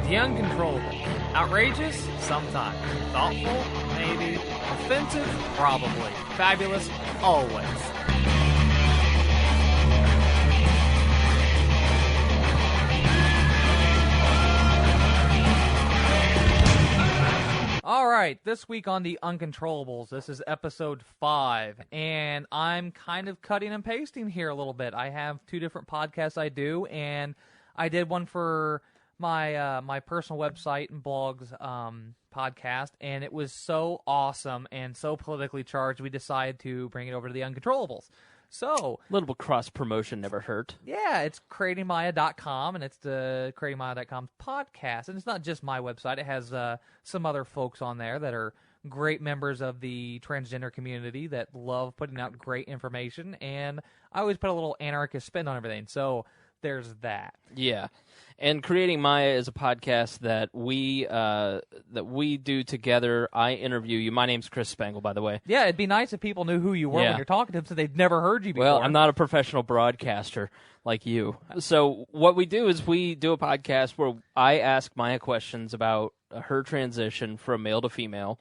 The Uncontrollables. Outrageous? Sometimes. Thoughtful? Maybe. Offensive? Probably. Fabulous? Always. All right, this week on The Uncontrollables, this is episode 5, and I'm kind of cutting and pasting here a little bit. I have 2 different podcasts I do, and I did one for my personal website and blogs podcast, and it was so awesome and so politically charged, we decided to bring it over to The Uncontrollables. So, a little cross-promotion never hurt. Yeah, it's creatingmaya.com, and it's the creatingmaya.com podcast. And it's not just my website. It has some other folks on there that are great members of the transgender community that love putting out great information. And I always put a little anarchist spin on everything. So there's that. Yeah. And Creating Maya is a podcast that we do together. I interview you. My name's Chris Spangle, by the way. Yeah, it'd be nice if people knew who you were when you're talking to them, so they'd never heard you before. Well, I'm not a professional broadcaster like you. So what we do is we do a podcast where I ask Maya questions about her transition from male to female.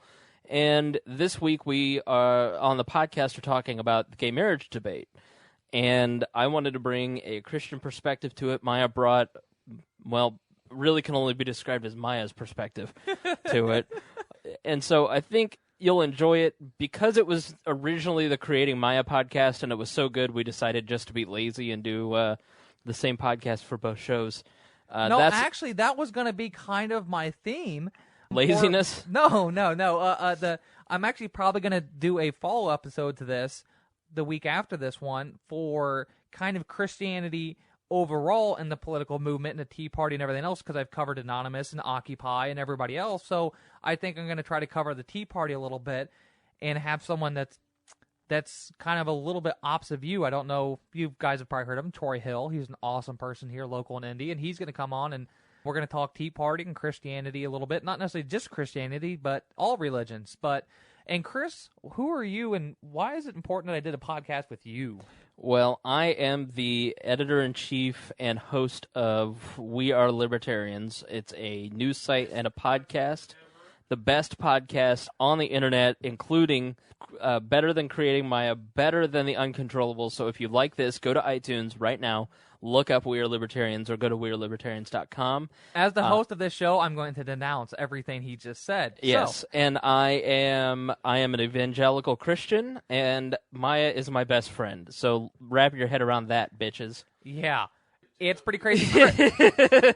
And this week we are on the podcast are talking about the gay marriage debate. And I wanted to bring a Christian perspective to it. Maya brought, well, really can only be described as Maya's perspective to it. And so I think you'll enjoy it. Because it was originally the Creating Maya podcast and it was so good, we decided just to be lazy and do the same podcast for both shows. Actually, that was going to be kind of my theme. Laziness? No. I'm actually probably going to do a follow-up episode to this the week after this one for kind of Christianity overall in the political movement and the Tea Party and everything else, because I've covered Anonymous and Occupy and everybody else. So I think I'm going to try to cover the Tea Party a little bit and have someone that's kind of a little bit opposite of you. I don't know if you guys have probably heard of him, Troy Hill. He's an awesome person here, local in Indy, and he's going to come on and we're going to talk Tea Party and Christianity a little bit. Not necessarily just Christianity, but all religions. And Chris, who are you, and why is it important that I did a podcast with you? Well, I am the editor-in-chief and host of We Are Libertarians. It's a news site and a podcast, the best podcast on the internet, including better than Creating Maya, better than The Uncontrollables. So if you like this, go to iTunes right now. Look up We Are Libertarians or go to wearelibertarians.com. As the host of this show, I'm going to denounce everything he just said. Yes, and I am an evangelical Christian, and Maya is my best friend. So wrap your head around that, bitches. Yeah. It's pretty crazy.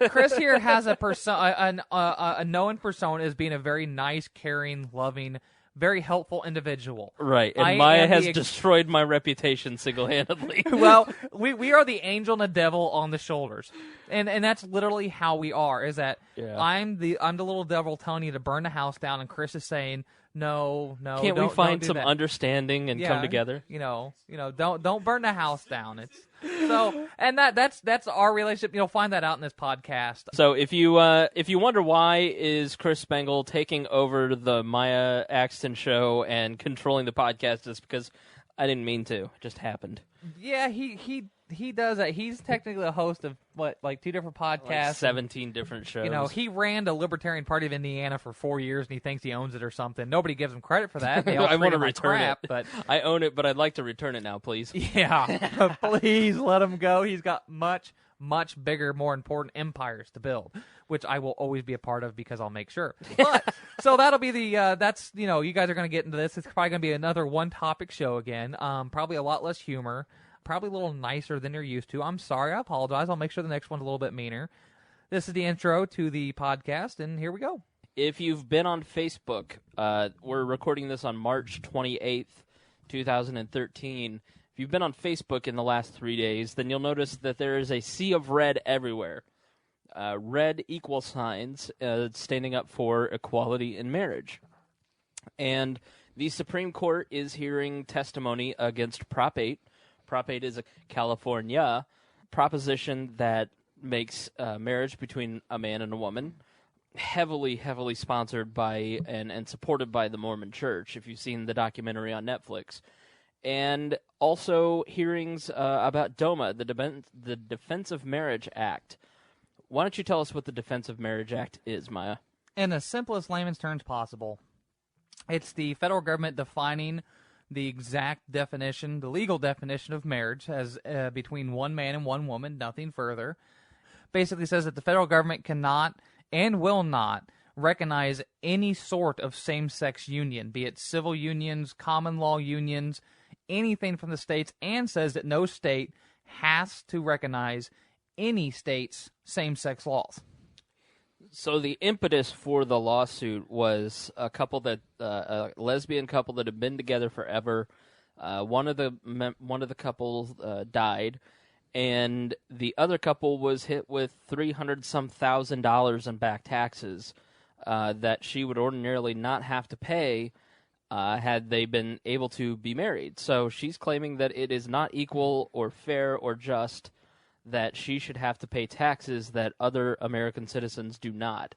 Chris here has a known persona as being a very nice, caring, loving, very helpful individual. Right, and Maya has destroyed my reputation single-handedly. Well, we are the angel and the devil on the shoulders, and that's literally how we are. Is that I'm the little devil telling you to burn the house down, and Chris is saying no. Can't we find some understanding and come together? Don't burn the house down. It's so, and that's our relationship. You'll find that out in this podcast. So if you wonder why is Chris Spangle taking over the Maya Axton show and controlling the podcast, it's because I didn't mean to. It just happened. Yeah, he does that. He's technically a host of, 2 different podcasts. Like 17 different shows. He ran the Libertarian Party of Indiana for 4 years, and he thinks he owns it or something. Nobody gives him credit for that. They all I want to return crap, it. But I own it, but I'd like to return it now, please. Yeah, please let him go. He's got much, much bigger, more important empires to build, which I will always be a part of because I'll make sure. But so that'll be the you guys are going to get into this. It's probably going to be another one-topic show again. Probably a lot less humor. Probably a little nicer than you're used to. I'm sorry. I apologize. I'll make sure the next one's a little bit meaner. This is the intro to the podcast, and here we go. If you've been on Facebook, we're recording this on March 28th, 2013. If you've been on Facebook in the last 3 days, then you'll notice that there is a sea of red everywhere. Red equal signs standing up for equality in marriage. And the Supreme Court is hearing testimony against Prop 8. Prop 8 is a California proposition that makes marriage between a man and a woman heavily sponsored by and supported by the Mormon Church, if you've seen the documentary on Netflix. And also hearings about DOMA, the Defense of Marriage Act, why don't you tell us what the Defense of Marriage Act is, Maya? In the simplest layman's terms possible, it's the federal government defining the exact definition, the legal definition of marriage as between one man and one woman, nothing further. Basically says that the federal government cannot and will not recognize any sort of same-sex union, be it civil unions, common law unions, anything from the states, and says that no state has to recognize any state's same-sex laws. So the impetus for the lawsuit was a lesbian couple that had been together forever. One of the couples died, and the other couple was hit with $300,000 in back taxes that she would ordinarily not have to pay had they been able to be married. So she's claiming that it is not equal or fair or just that she should have to pay taxes that other American citizens do not.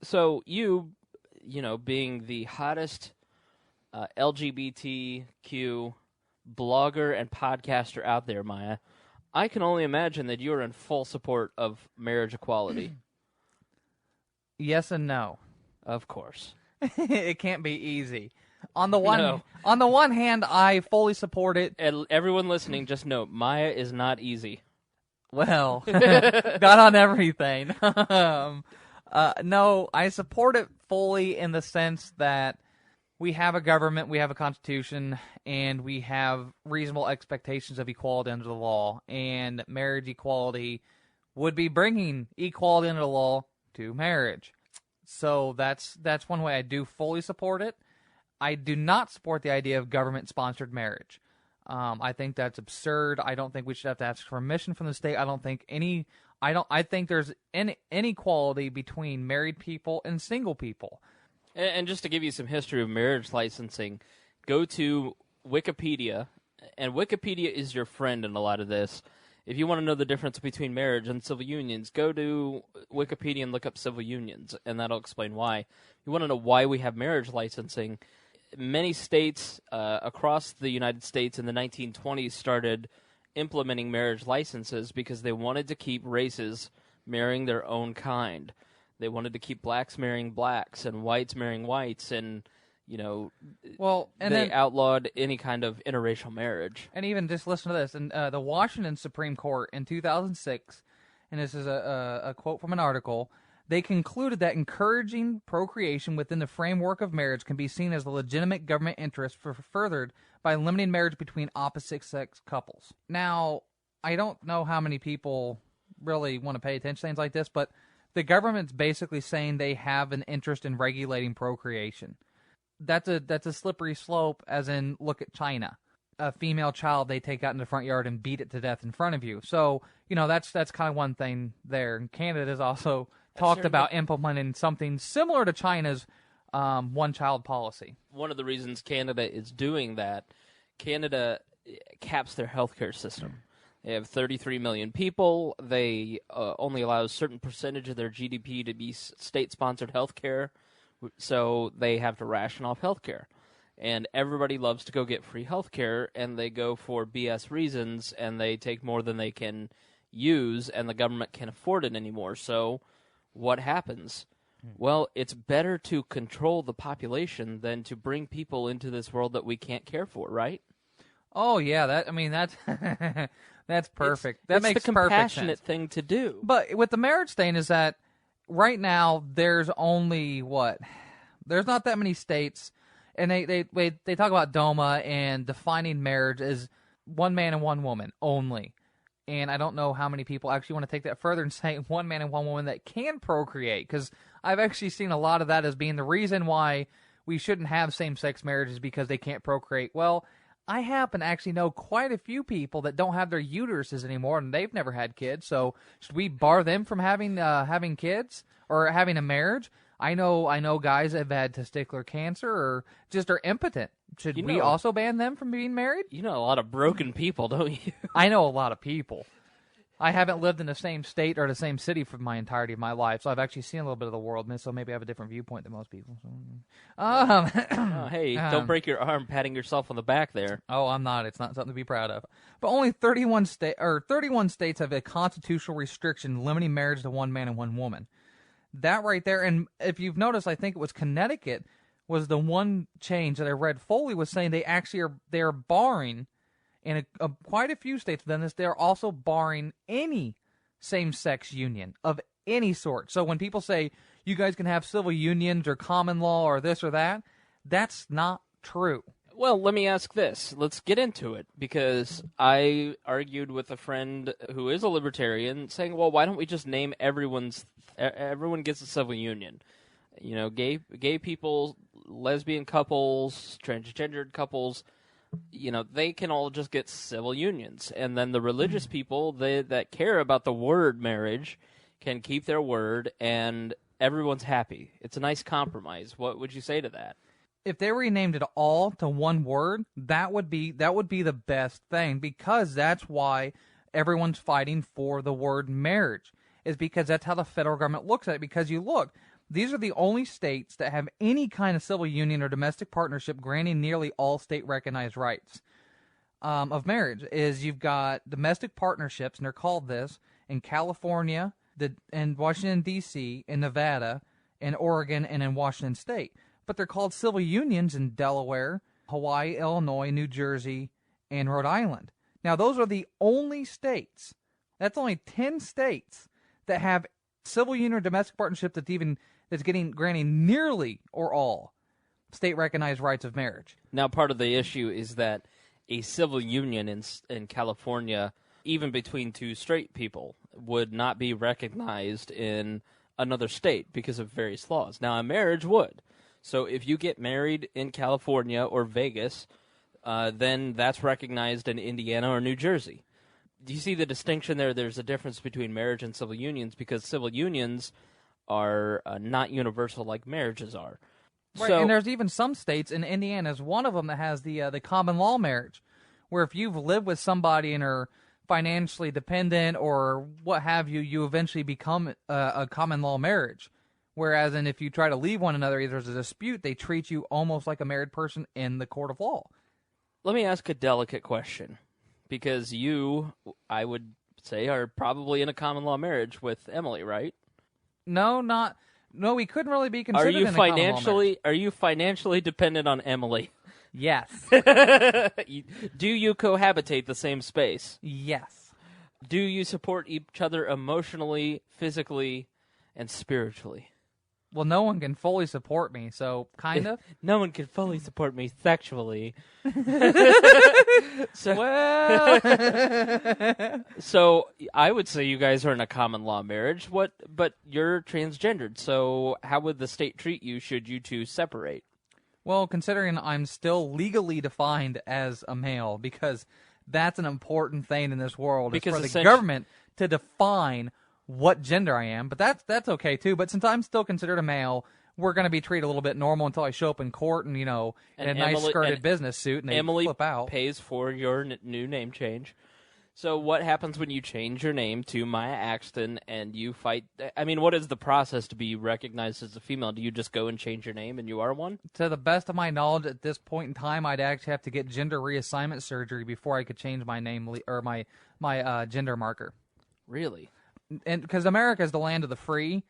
So you being the hottest LGBTQ blogger and podcaster out there, Maya, I can only imagine that you're in full support of marriage equality. Yes and no. Of course. It can't be easy. On the one hand, I fully support it. And everyone listening, just note, Maya is not easy. Well, not on everything. No, I support it fully in the sense that we have a government, we have a constitution, and we have reasonable expectations of equality under the law. And marriage equality would be bringing equality under the law to marriage. So that's one way I do fully support it. I do not support the idea of government-sponsored marriage. I think that's absurd. I don't think we should have to ask permission from the state. I think there's inequality between married people and single people. And just to give you some history of marriage licensing, go to Wikipedia, and Wikipedia is your friend in a lot of this. If you want to know the difference between marriage and civil unions, go to Wikipedia and look up civil unions, and that'll explain why. You want to know why we have marriage licensing. Many states across the United States in the 1920s started implementing marriage licenses because they wanted to keep races marrying their own kind. They wanted to keep blacks marrying blacks and whites marrying whites, and they outlawed any kind of interracial marriage. And even just listen to this. In the Washington Supreme Court in 2006, and this is a quote from an article, they concluded that encouraging procreation within the framework of marriage can be seen as a legitimate government interest furthered by limiting marriage between opposite-sex couples. Now, I don't know how many people really want to pay attention to things like this, but the government's basically saying they have an interest in regulating procreation. That's a slippery slope, as in, look at China. A female child they take out in the front yard and beat it to death in front of you. So, that's kind of one thing there. And Canada has also talked about implementing something similar to China's one-child policy. One of the reasons Canada is doing that, Canada caps their healthcare system. They have 33 million people. They only allow a certain percentage of their GDP to be state-sponsored healthcare, so they have to ration off healthcare. And everybody loves to go get free healthcare, and they go for BS reasons, and they take more than they can use, and the government can't afford it anymore. So what happens? Well, it's better to control the population than to bring people into this world that we can't care for, right? Oh yeah, that's that's perfect. That makes perfect sense. It's the compassionate thing to do. But with the marriage thing is that right now there's only there's not that many states, and they talk about DOMA and defining marriage as one man and one woman only. And I don't know how many people actually want to take that further and say one man and one woman that can procreate, because I've actually seen a lot of that as being the reason why we shouldn't have same-sex marriages, because they can't procreate. Well, I happen to actually know quite a few people that don't have their uteruses anymore, and they've never had kids. So should we bar them from having kids or having a marriage? I know guys that have had testicular cancer or just are impotent. Should we also ban them from being married? You know a lot of broken people, don't you? I know a lot of people. I haven't lived in the same state or the same city for my entirety of my life, so I've actually seen a little bit of the world, so maybe I have a different viewpoint than most people. Hey, don't break your arm patting yourself on the back there. Oh, I'm not. It's not something to be proud of. But only 31 states have a constitutional restriction limiting marriage to one man and one woman. That right there, and if you've noticed, I think it was Connecticut was the one change that I read. Foley was saying they're barring, in quite a few states within this, they're also barring any same-sex union of any sort. So when people say you guys can have civil unions or common law or this or that, that's not true. Well, let me ask this. Let's get into it, because I argued with a friend who is a libertarian saying, well, why don't we just name everyone gets a civil union? You know, gay people, lesbian couples, transgendered couples, you know, they can all just get civil unions. And then the religious people that care about the word marriage can keep their word, and everyone's happy. It's a nice compromise. What would you say to that? If they renamed it all to one word, that would be the best thing, because that's why everyone's fighting for the word marriage, is because that's how the federal government looks at it. Because you look, these are the only states that have any kind of civil union or domestic partnership granting nearly all state-recognized rights of marriage. Is you've got domestic partnerships, and they're called this, in California, in Washington, D.C., in Nevada, in Oregon, and in Washington State. But they're called civil unions in Delaware, Hawaii, Illinois, New Jersey, and Rhode Island. Now, those are the only states. That's only 10 states that have civil union or domestic partnership that's getting granting nearly or all state-recognized rights of marriage. Now, part of the issue is that a civil union in California, even between two straight people, would not be recognized in another state because of various laws. Now, a marriage would. So if you get married in California or Vegas, then that's recognized in Indiana or New Jersey. Do you see the distinction there? There's a difference between marriage and civil unions, because civil unions are not universal like marriages are. Right, so, and there's even some states, and Indiana is one of them, that has the common law marriage, where if you've lived with somebody and are financially dependent or what have you, you eventually become a common law marriage. Whereas, and if you try to leave one another, if there's a dispute, they treat you almost like a married person in the court of law. Let me ask a delicate question, because you, I would say, are probably in a common law marriage with Emily, right? No, we couldn't really be considered in a common law marriage. Are you financially dependent on Emily? Yes. Do you cohabitate the same space? Yes. Do you support each other emotionally, physically, and spiritually? Well, no one can fully support me, so kind of. No one can fully support me sexually. So I would say you guys are in a common law marriage. But you're transgendered, so how would the state treat you should you two separate? Well, considering I'm still legally defined as a male, because that's an important thing in this world, is for the government to define what gender I am, but that's okay too. But since I'm still considered a male, we're going to be treated a little bit normal until I show up in court and, in a nice skirted business suit, and they flip out. Emily pays for your new name change. So what happens when you change your name to Maya Axton and you fight? I mean, what is the process to be recognized as a female? Do you just go and change your name and you are one? To the best of my knowledge, at this point in time, I'd actually have to get gender reassignment surgery before I could change my name or my gender marker. Really? And because America is the land of the free.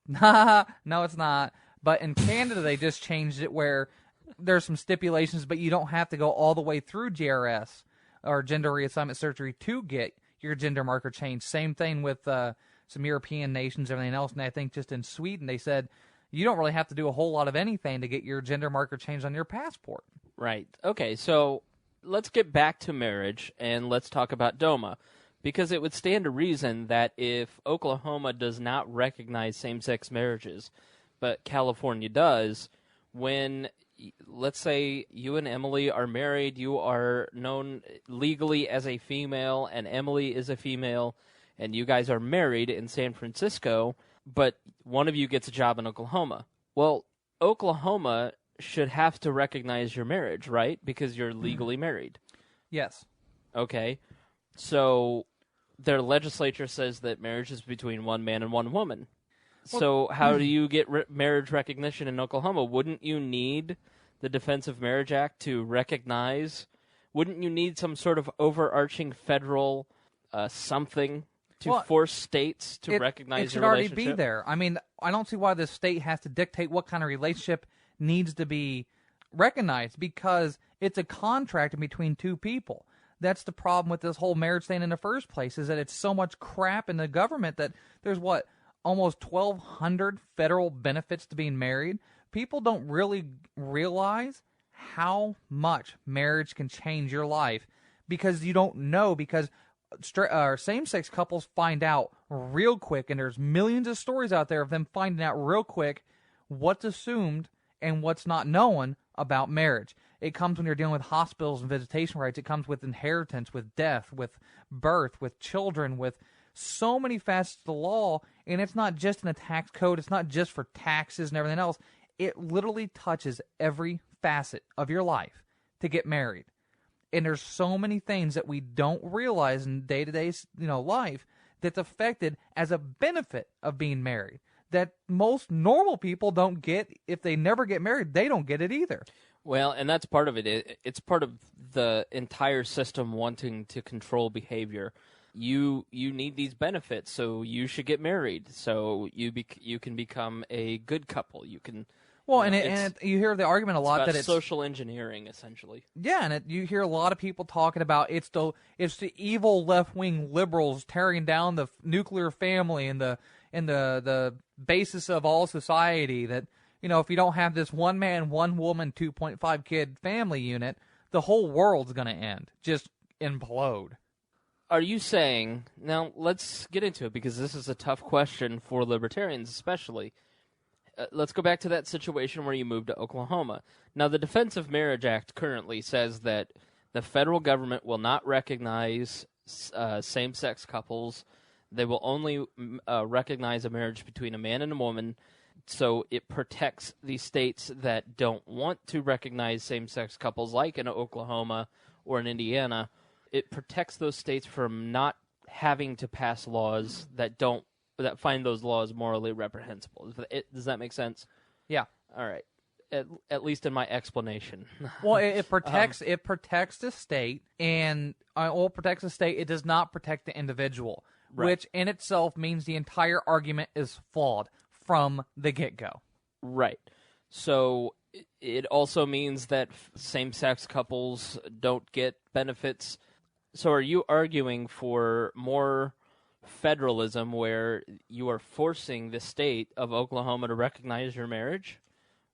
No, it's not. But in Canada, they just changed it where there's some stipulations, but you don't have to go all the way through GRS or gender reassignment surgery to get your gender marker changed. Same thing with some European nations, everything else. And I think just in Sweden, they said you don't really have to do a whole lot of anything to get your gender marker changed on your passport. Right. Okay, so let's get back to marriage, and let's talk about DOMA. Because it would stand to reason that if Oklahoma does not recognize same-sex marriages, but California does, when, let's say, you and Emily are married, you are known legally as a female, and Emily is a female, and you guys are married in San Francisco, but one of you gets a job in Oklahoma. Well, Oklahoma should have to recognize your marriage, right? Because you're legally married. Yes. Okay. So their legislature says that marriage is between one man and one woman. So how do you get marriage recognition in Oklahoma? Wouldn't you need the Defense of Marriage Act to recognize? Wouldn't you need some sort of overarching federal something to force states to recognize your relationship? It should already be there. I mean, I don't see why the state has to dictate what kind of relationship needs to be recognized, because it's a contract between two people. That's the problem with this whole marriage thing in the first place, is that it's so much crap in the government that there's almost 1,200 federal benefits to being married. People don't really realize how much marriage can change your life, because you don't know, because same-sex couples find out real quick, and there's millions of stories out there of them finding out real quick what's assumed and what's not known about marriage. It comes when you're dealing with hospitals and visitation rights. It comes with inheritance, with death, with birth, with children, with so many facets of the law. And it's not just in a tax code. It's not just for taxes and everything else. It literally touches every facet of your life to get married. And there's so many things that we don't realize in day-to-day, life that's affected as a benefit of being married that most normal people don't get. If they never get married, they don't get it either. Well, and that's part of it. It's part of the entire system wanting to control behavior. You need these benefits, so you should get married. So you can become a good couple. You can. Well, you hear the argument a lot that it's social engineering, essentially. Yeah, and you hear a lot of people talking about it's the evil left-wing liberals tearing down the nuclear family and the basis of all society. That if you don't have this one man, one woman, 2.5 kid family unit, the whole world's going to end, just implode. Are you saying, now let's get into it, because this is a tough question for libertarians especially. Let's go back to that situation where you moved to Oklahoma. Now, the Defense of Marriage Act currently says that the federal government will not recognize same-sex couples. They will only recognize a marriage between a man and a woman. So it protects the states that don't want to recognize same-sex couples, like in Oklahoma or in Indiana. It protects those states from not having to pass laws that find those laws morally reprehensible. Does that make sense? Yeah. All right. At least in my explanation. Well, it protects the state, and protects the state. It does not protect the individual, right, which in itself means the entire argument is flawed from the get-go. Right. So it also means that same-sex couples don't get benefits. So are you arguing for more federalism, where you are forcing the state of Oklahoma to recognize your marriage?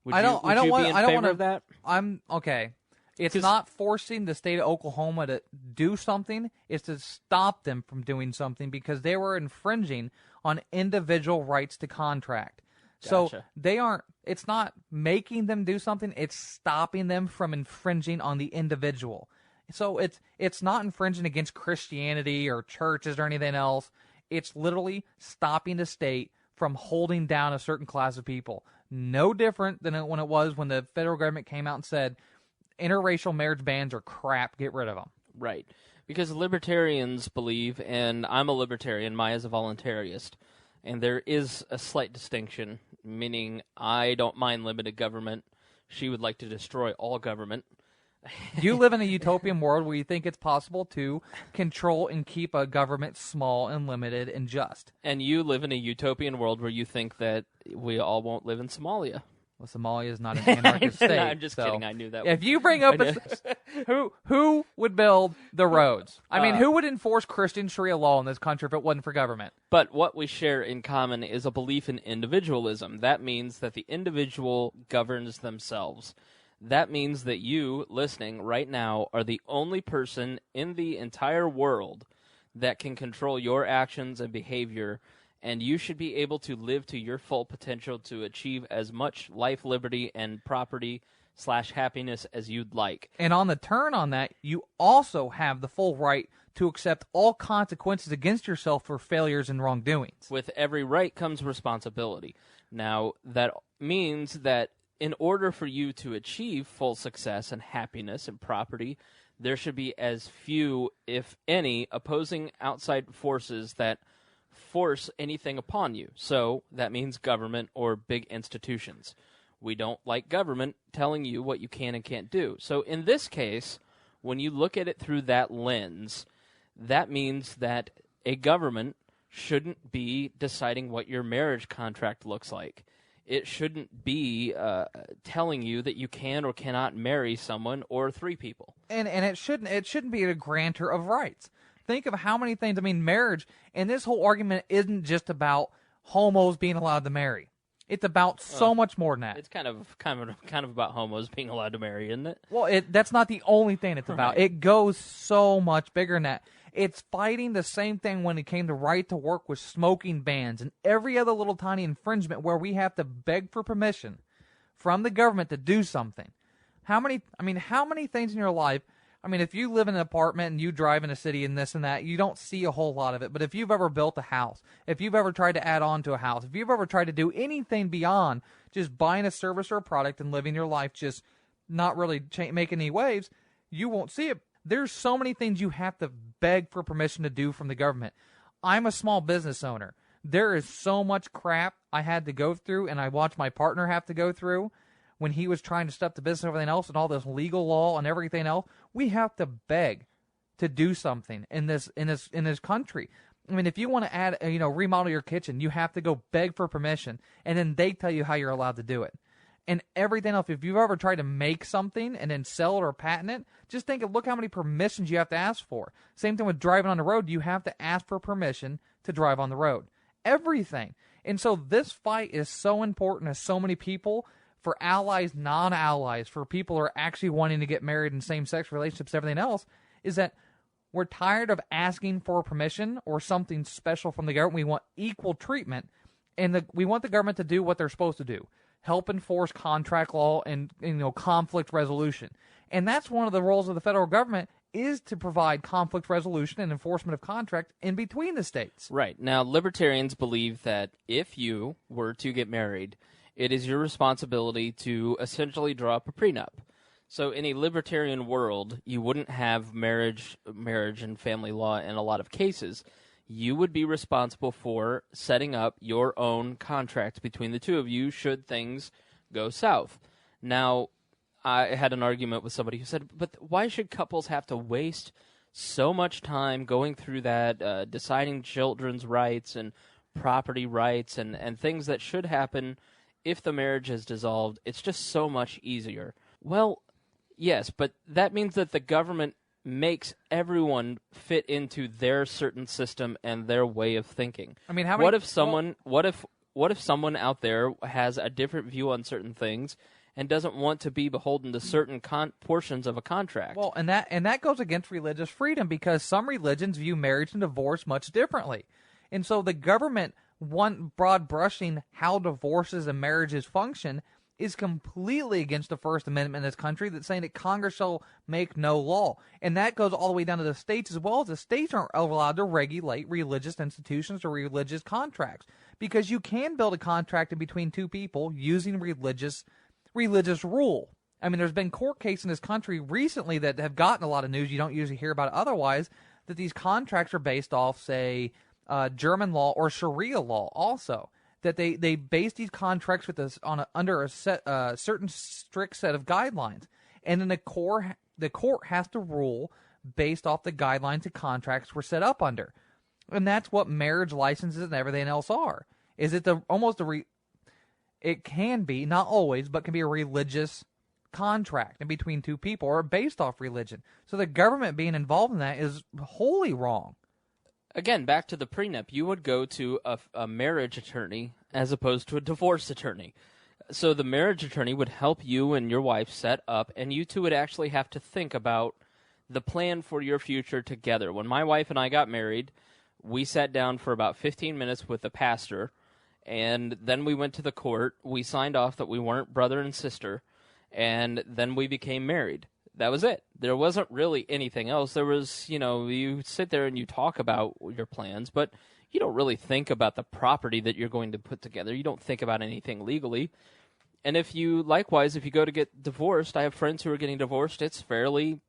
Would you be in favor of that? I'm okay. It's not forcing the state of Oklahoma to do something. It's to stop them from doing something, because they were infringing on individual rights to contract. Gotcha. So they aren't. It's not making them do something. It's stopping them from infringing on the individual. So it's not infringing against Christianity or churches or anything else. It's literally stopping the state from holding down a certain class of people. No different than when it was when the federal government came out and said interracial marriage bans are crap, get rid of them. Right. Because libertarians believe, and I'm a libertarian, Maya's a voluntarist, and there is a slight distinction, meaning I don't mind limited government. She would like to destroy all government. You live in a utopian world where you think it's possible to control and keep a government small and limited and just. And you live in a utopian world where you think that we all won't live in Somalia. Well, Somalia is not an anarchist state. No, I'm just kidding. I knew that. If you bring up who would build the roads? I mean, who would enforce Christian Sharia law in this country if it wasn't for government? But what we share in common is a belief in individualism. That means that the individual governs themselves. That means that you, listening right now, are the only person in the entire world that can control your actions and behavior, and you should be able to live to your full potential to achieve as much life, liberty, and property/happiness as you'd like. And on the turn on that, you also have the full right to accept all consequences against yourself for failures and wrongdoings. With every right comes responsibility. Now, that means that in order for you to achieve full success and happiness and property, there should be as few, if any, opposing outside forces that force anything upon you. So that means government or big institutions. We don't like government telling you what you can and can't do. So in this case, when you look at it through that lens, that means that a government shouldn't be deciding what your marriage contract looks like. It shouldn't be telling you that you can or cannot marry someone or three people. And it shouldn't be a grantor of rights. Think of how many things. I mean, marriage, and this whole argument isn't just about homos being allowed to marry. It's about so much more than that. It's kind of about homos being allowed to marry, isn't it? Well, that's not the only thing it's about. Right. It goes so much bigger than that. It's fighting the same thing when it came to right to work with smoking bans and every other little tiny infringement where we have to beg for permission from the government to do something. How many things in your life, if you live in an apartment and you drive in a city and this and that, you don't see a whole lot of it. But if you've ever built a house, if you've ever tried to add on to a house, if you've ever tried to do anything beyond just buying a service or a product and living your life just not really making any waves, you won't see it. There's so many things you have to beg for permission to do from the government. I'm a small business owner. There is so much crap I had to go through, and I watched my partner have to go through when he was trying to stop the business and everything else and all this legal law and everything else. We have to beg to do something in this country. If you want to add, remodel your kitchen, you have to go beg for permission, and then they tell you how you're allowed to do it. And everything else, if you've ever tried to make something and then sell it or patent it, just look how many permissions you have to ask for. Same thing with driving on the road. You have to ask for permission to drive on the road. Everything. And so this fight is so important to so many people, for allies, non-allies, for people who are actually wanting to get married in same-sex relationships, everything else, is that we're tired of asking for permission or something special from the government. We want equal treatment, and we want the government to do what they're supposed to do. Help enforce contract law and conflict resolution. And that's one of the roles of the federal government, is to provide conflict resolution and enforcement of contract in between the states. Right. Now, libertarians believe that if you were to get married, it is your responsibility to essentially draw up a prenup. So in a libertarian world, you wouldn't have marriage and family law in a lot of cases. You would be responsible for setting up your own contract between the two of you should things go south. Now, I had an argument with somebody who said, but why should couples have to waste so much time going through that, deciding children's rights and property rights and things that should happen if the marriage is dissolved? It's just so much easier. Well, yes, but that means that the government makes everyone fit into their certain system and their way of thinking. What if someone out there has a different view on certain things and doesn't want to be beholden to certain portions of a contract? Well, and that goes against religious freedom, because some religions view marriage and divorce much differently. And so the government, broad brushing how divorces and marriages function, is completely against the First Amendment in this country, that's saying that Congress shall make no law. And that goes all the way down to the states as well. As the states aren't allowed to regulate religious institutions or religious contracts, because you can build a contract in between two people using religious rule. There's been court cases in this country recently that have gotten a lot of news. You don't usually hear about it otherwise, that these contracts are based off, say, German law or Sharia law also. That they base these contracts with us under a certain strict set of guidelines, and then the court has to rule based off the guidelines the contracts were set up under, and that's what marriage licenses and everything else are. Is it it can be, not always, but can be a religious contract in between two people or based off religion. So the government being involved in that is wholly wrong. Again, back to the prenup, you would go to a marriage attorney as opposed to a divorce attorney. So the marriage attorney would help you and your wife set up, and you two would actually have to think about the plan for your future together. When my wife and I got married, we sat down for about 15 minutes with the pastor, and then we went to the court. We signed off that we weren't brother and sister, and then we became married. That was it. There wasn't really anything else. There was, you sit there and you talk about your plans, but you don't really think about the property that you're going to put together. You don't think about anything legally. And if you go to get divorced, I have friends who are getting divorced. It's fairly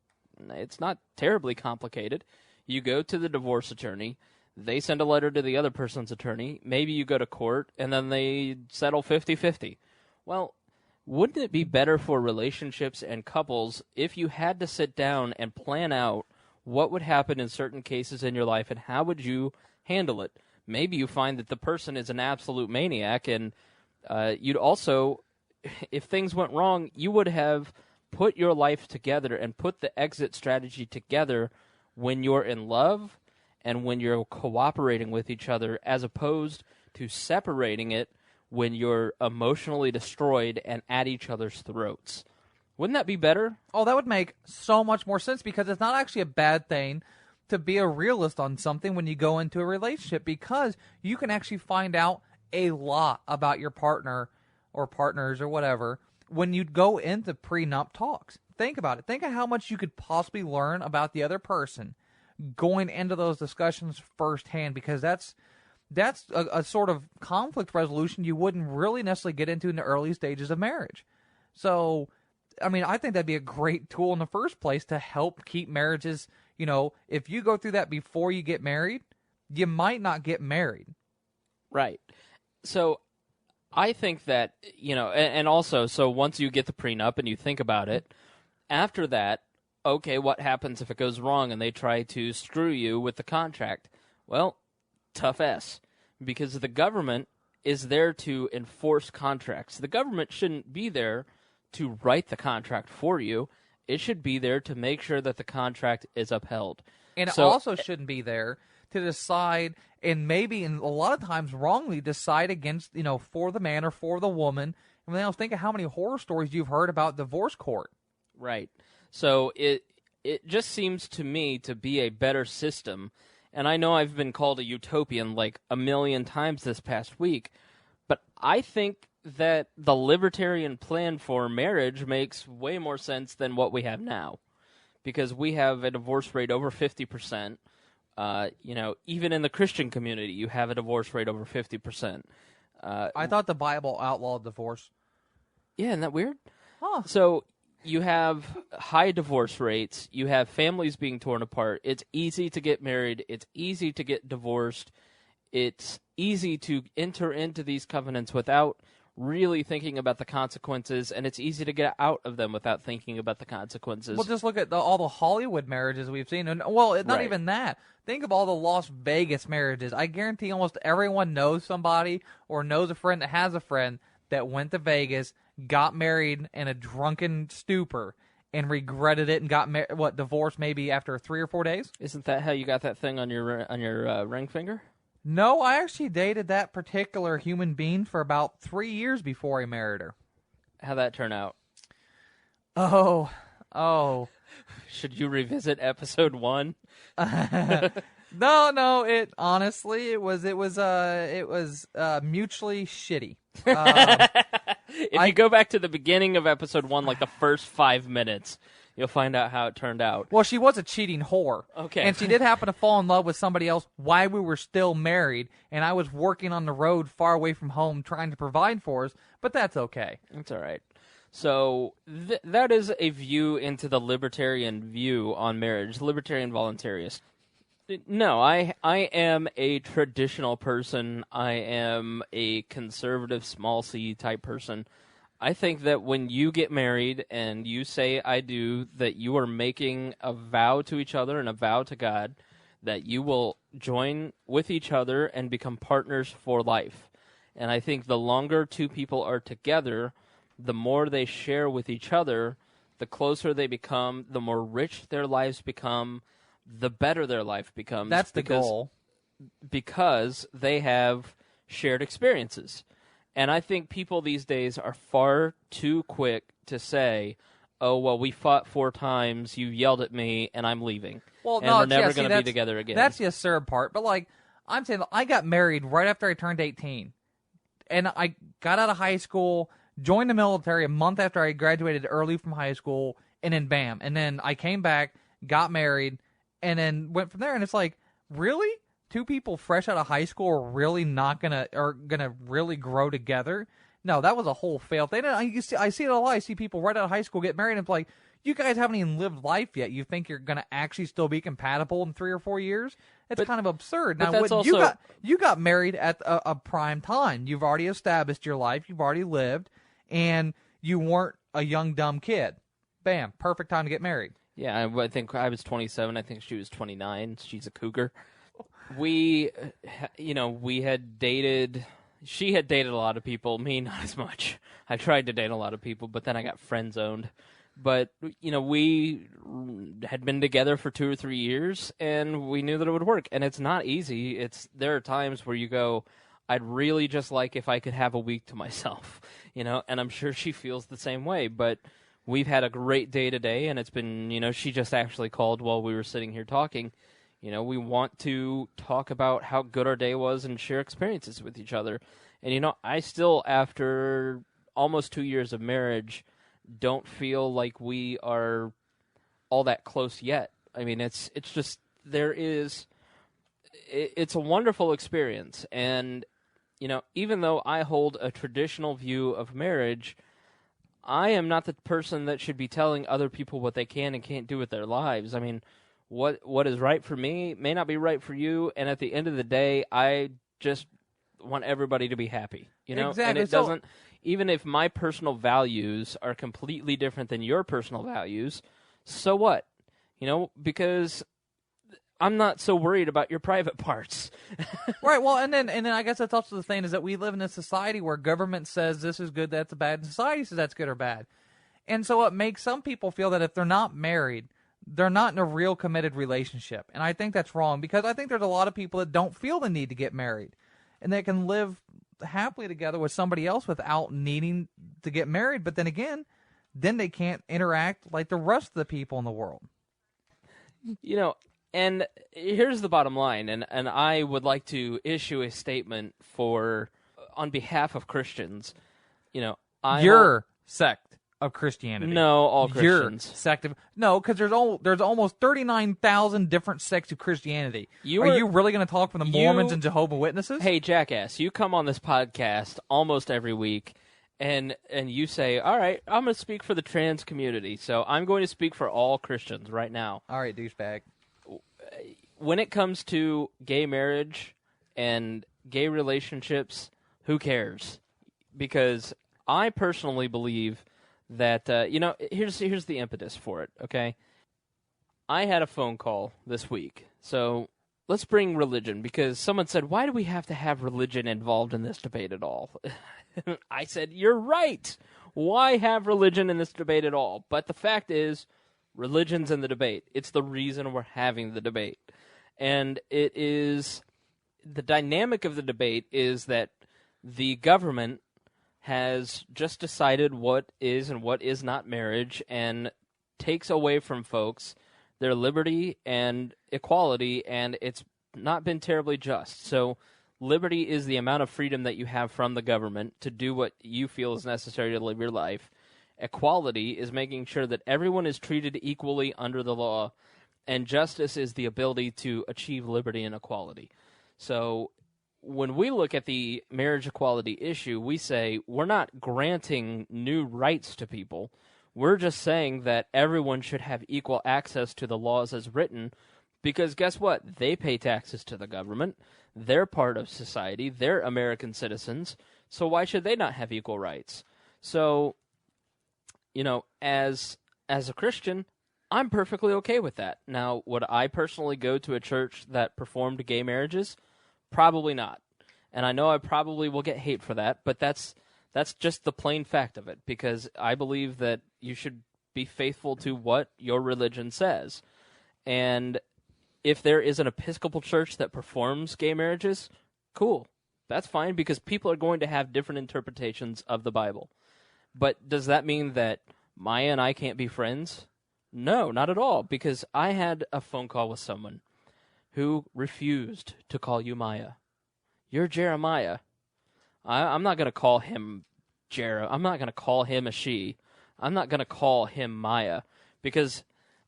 It's not terribly complicated. You go to the divorce attorney. They send a letter to the other person's attorney. Maybe you go to court, and then they settle 50-50. Well, wouldn't it be better for relationships and couples if you had to sit down and plan out what would happen in certain cases in your life and how would you handle it? Maybe you find that the person is an absolute maniac, and you'd also, if things went wrong, you would have put your life together and put the exit strategy together when you're in love and when you're cooperating with each other, as opposed to separating it when you're emotionally destroyed and at each other's throats. Wouldn't that be better? Oh, that would make so much more sense, because it's not actually a bad thing to be a realist on something when you go into a relationship, because you can actually find out a lot about your partner or partners or whatever when you go into prenup talks. Think about it. Think of how much you could possibly learn about the other person going into those discussions firsthand, because that's a sort of conflict resolution you wouldn't really necessarily get into in the early stages of marriage. So, I mean, I think that'd be a great tool in the first place to help keep marriages, if you go through that before you get married, you might not get married. Right. So I think that, and also, so once you get the prenup and you think about it, after that, okay, what happens if it goes wrong and they try to screw you with the contract? Well, tough S, because the government is there to enforce contracts. The government shouldn't be there to write the contract for you. It should be there to make sure that the contract is upheld. And it also shouldn't be there to decide, and maybe, and a lot of times wrongly, decide against, for the man or for the woman. I mean, think of how many horror stories you've heard about divorce court. Right. So it just seems to me to be a better system. And I know I've been called a utopian like a million times this past week, but I think that the libertarian plan for marriage makes way more sense than what we have now, because we have a divorce rate over 50%. Even in the Christian community, you have a divorce rate over 50%. I thought the Bible outlawed divorce. Yeah, isn't that weird? Huh. So you have high divorce rates. You have families being torn apart. It's easy to get married. It's easy to get divorced. It's easy to enter into these covenants without really thinking about the consequences, and it's easy to get out of them without thinking about the consequences. Well, just look at all the Hollywood marriages we've seen. And, well, not Right. even that. Think of all the Las Vegas marriages. I guarantee almost everyone knows somebody or knows a friend that has a friend that went to Vegas, got married in a drunken stupor, and regretted it and got divorced maybe after 3 or 4 days. Isn't that how you got that thing on your ring finger? No, I actually dated that particular human being for about 3 years before I married her. How'd that turn out? Oh. Should you revisit episode 1? No. It honestly, it was mutually shitty. If you go back to the beginning of episode 1, like the first 5 minutes, you'll find out how it turned out. Well, she was a cheating whore. Okay. And she did happen to fall in love with somebody else while we were still married, and I was working on the road far away from home trying to provide for us, but that's okay. That's all right. So that is a view into the libertarian view on marriage, libertarian voluntarist. No, I am a traditional person. I am a conservative small c type person. I think that when you get married and you say I do, that you are making a vow to each other and a vow to God that you will join with each other and become partners for life. And I think the longer two people are together, the more they share with each other, the closer they become, the more rich their lives become, the better their life becomes. That's the goal. Because they have shared experiences. And I think people these days are far too quick to say, oh, well, we fought 4 times, you yelled at me, and I'm leaving. Well, and no, we're never going to be together again. That's the absurd part. But, I'm saying, I got married right after I turned 18. And I got out of high school, joined the military a month after I graduated early from high school, and then bam. And then I came back, got married, and then went from there. And it's like, really? 2 people fresh out of high school are really not gonna really grow together? No, that was a whole fail thing. I see it a lot. I see people right out of high school get married, and it's like, you guys haven't even lived life yet. You think you're going to actually still be compatible in 3 or 4 years? It's kind of absurd. But Now, that's also... you got married at a prime time. You've already established your life. You've already lived, and you weren't a young, dumb kid. Bam, perfect time to get married. Yeah, I think I was 27. I think she was 29. She's a cougar. We had dated... She had dated a lot of people. Me, not as much. I tried to date a lot of people, but then I got friend-zoned. But, we had been together for 2 or 3 years, and we knew that it would work. And it's not easy. There are times where you go, I'd really just like if I could have a week to myself, and I'm sure she feels the same way. But we've had a great day today, and it's been, she just actually called while we were sitting here talking. We want to talk about how good our day was and share experiences with each other. And, I still, after almost 2 years of marriage, don't feel like we are all that close yet. I mean, it's just, it's a wonderful experience. And, even though I hold a traditional view of marriage, I am not the person that should be telling other people what they can and can't do with their lives. I mean, what is right for me may not be right for you, and at the end of the day, I just want everybody to be happy, Exactly. And it doesn't, even if my personal values are completely different than your personal values, so what? Because I'm not so worried about your private parts. Right. Well, and then I guess that's also the thing is that we live in a society where government says this is good, that's bad, and society says that's good or bad, and so it makes some people feel that if they're not married, they're not in a real committed relationship. And I think that's wrong because I think there's a lot of people that don't feel the need to get married and they can live happily together with somebody else without needing to get married. But then again, then they can't interact like the rest of the people in the world. And here's the bottom line. And I would like to issue a statement on behalf of Christians. Your sect of Christianity. No, all Christians. Your sect of because there's almost 39,000 different sects of Christianity. Are you really going to talk from the Mormons and Jehovah's Witnesses? Hey, jackass! You come on this podcast almost every week, and you say, "All right, I'm going to speak for the trans community." So I'm going to speak for all Christians right now. All right, douchebag. When it comes to gay marriage and gay relationships, who cares? Because I personally believe that, here's the impetus for it, okay? I had a phone call this week. So let's bring religion, because someone said, why do we have to have religion involved in this debate at all? I said, you're right. Why have religion in this debate at all? But the fact is, religion's in the debate. It's the reason we're having the debate. And it is, the dynamic of the debate is that the government has just decided what is and what is not marriage and takes away from folks their liberty and equality, and it's not been terribly just. So liberty is the amount of freedom that you have from the government to do what you feel is necessary to live your life. Equality is making sure that everyone is treated equally under the law, and justice is the ability to achieve liberty and equality. So when we look at the marriage equality issue, we say we're not granting new rights to people. We're just saying that everyone should have equal access to the laws as written, because guess what? They pay taxes to the government. They're part of society. They're American citizens. So why should they not have equal rights? So, as a Christian, I'm perfectly okay with that. Now, would I personally go to a church that performed gay marriages? Probably not. And I know I probably will get hate for that, but that's just the plain fact of it, because I believe that you should be faithful to what your religion says. And if there is an Episcopal church that performs gay marriages, cool. That's fine, because people are going to have different interpretations of the Bible. But does that mean that Maya and I can't be friends? No, not at all, because I had a phone call with someone who refused to call you Maya. You're Jeremiah. I'm not going to call him I'm not going to call him a she. I'm not going to call him Maya, because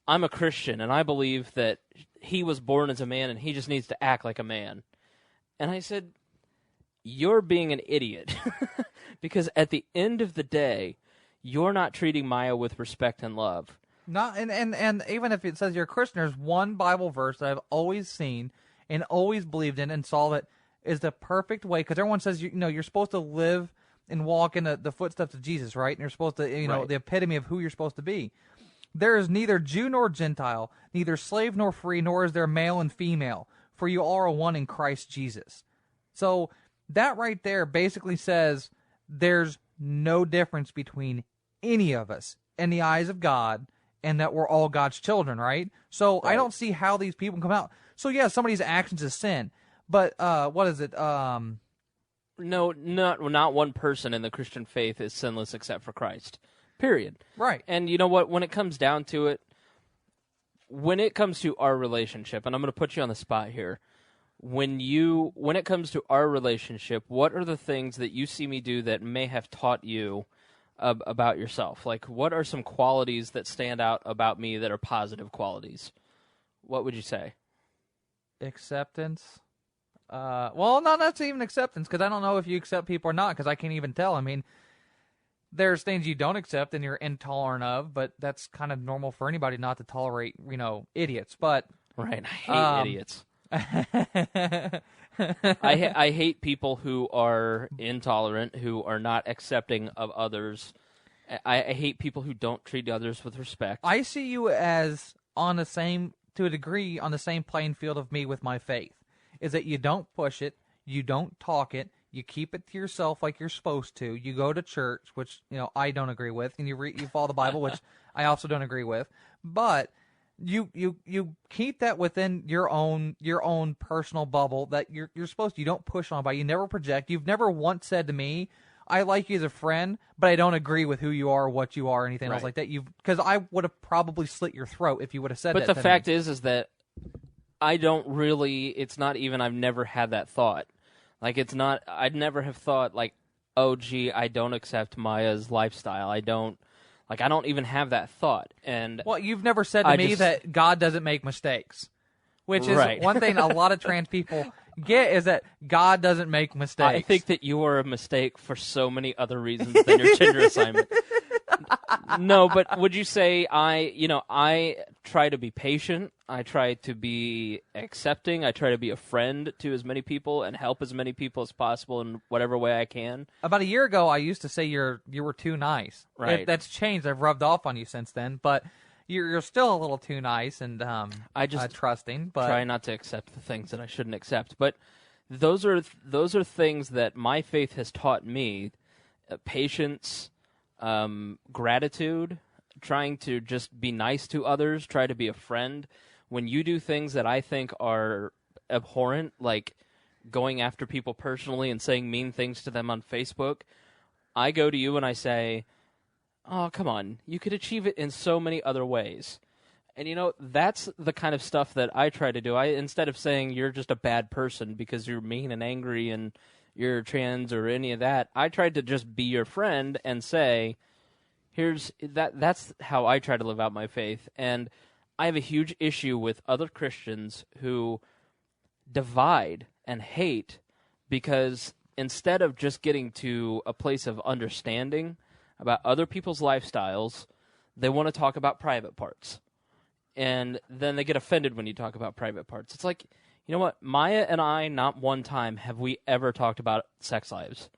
I'm a Christian, and I believe that he was born as a man, and he just needs to act like a man. And I said, you're being an idiot, because at the end of the day, you're not treating Maya with respect and love. Not and even if it says you're a Christian, there's one Bible verse that I've always seen and always believed in and saw that is the perfect way, because everyone says you're supposed to live and walk in the footsteps of Jesus, right? And you're supposed to Right. the epitome of who you're supposed to be. There is neither Jew nor Gentile, neither slave nor free, nor is there male and female, for you all are one in Christ Jesus. So that right there basically says there's no difference between any of us in the eyes of God, and that we're all God's children, right? So I don't see how these people come out. So yeah, somebody's actions is sin, but what is it? No, not one person in the Christian faith is sinless except for Christ. Period. Right. And you know what? When it comes down to it, when it comes to our relationship, and I'm going to put you on the spot here, when it comes to our relationship, what are the things that you see me do that may have taught you about yourself? Like, what are some qualities that stand out about me that are positive qualities? What would you say? Acceptance. Well, no, that's even acceptance, because I don't know if you accept people or not, because I can't even tell. I mean, there's things you don't accept and you're intolerant of, but that's kind of normal for anybody not to tolerate, idiots. But right, I hate idiots. I hate people who are intolerant, who are not accepting of others. I hate people who don't treat others with respect. I see you as to a degree, on the same playing field of me with my faith, is that you don't push it, you don't talk it, you keep it to yourself like you're supposed to. You go to church, which I don't agree with, and you follow the Bible, which I also don't agree with. But you keep that within your own personal bubble that you're supposed to. You don't push on anybody. You never project. You've never once said to me, "I like you as a friend, but I don't agree with who you are, or what you are, or anything else like that." Because I would have probably slit your throat if you would have said that. But the fact is that I don't really. It's not even. I've never had that thought. Like, it's not. I'd never have thought like, "Oh, gee, I don't accept Maya's lifestyle. I don't even have that thought." And well, you've never said to me that God doesn't make mistakes, which is one thing a lot of trans people get, is that God doesn't make mistakes. I think that you are a mistake for so many other reasons than your gender assignment. No, but would you say I try to be patient, I try to be accepting, I try to be a friend to as many people and help as many people as possible in whatever way I can? About a year ago, I used to say you were too nice. Right. That's changed. I've rubbed off on you since then, but you're still a little too nice and I just trusting. But try not to accept the things that I shouldn't accept. But those are things that my faith has taught me: patience, gratitude, trying to just be nice to others, try to be a friend. When you do things that I think are abhorrent, like going after people personally and saying mean things to them on Facebook, I go to you and I say, "Oh, come on, you could achieve it in so many other ways." And that's the kind of stuff that I try to do. Instead of saying you're just a bad person because you're mean and angry and you're trans or any of that, I tried to just be your friend and say, that's how I try to live out my faith. And I have a huge issue with other Christians who divide and hate, because instead of just getting to a place of understanding about other people's lifestyles, they want to talk about private parts. And then they get offended when you talk about private parts. It's like, you know what? Maya and I, not one time have we ever talked about sex lives.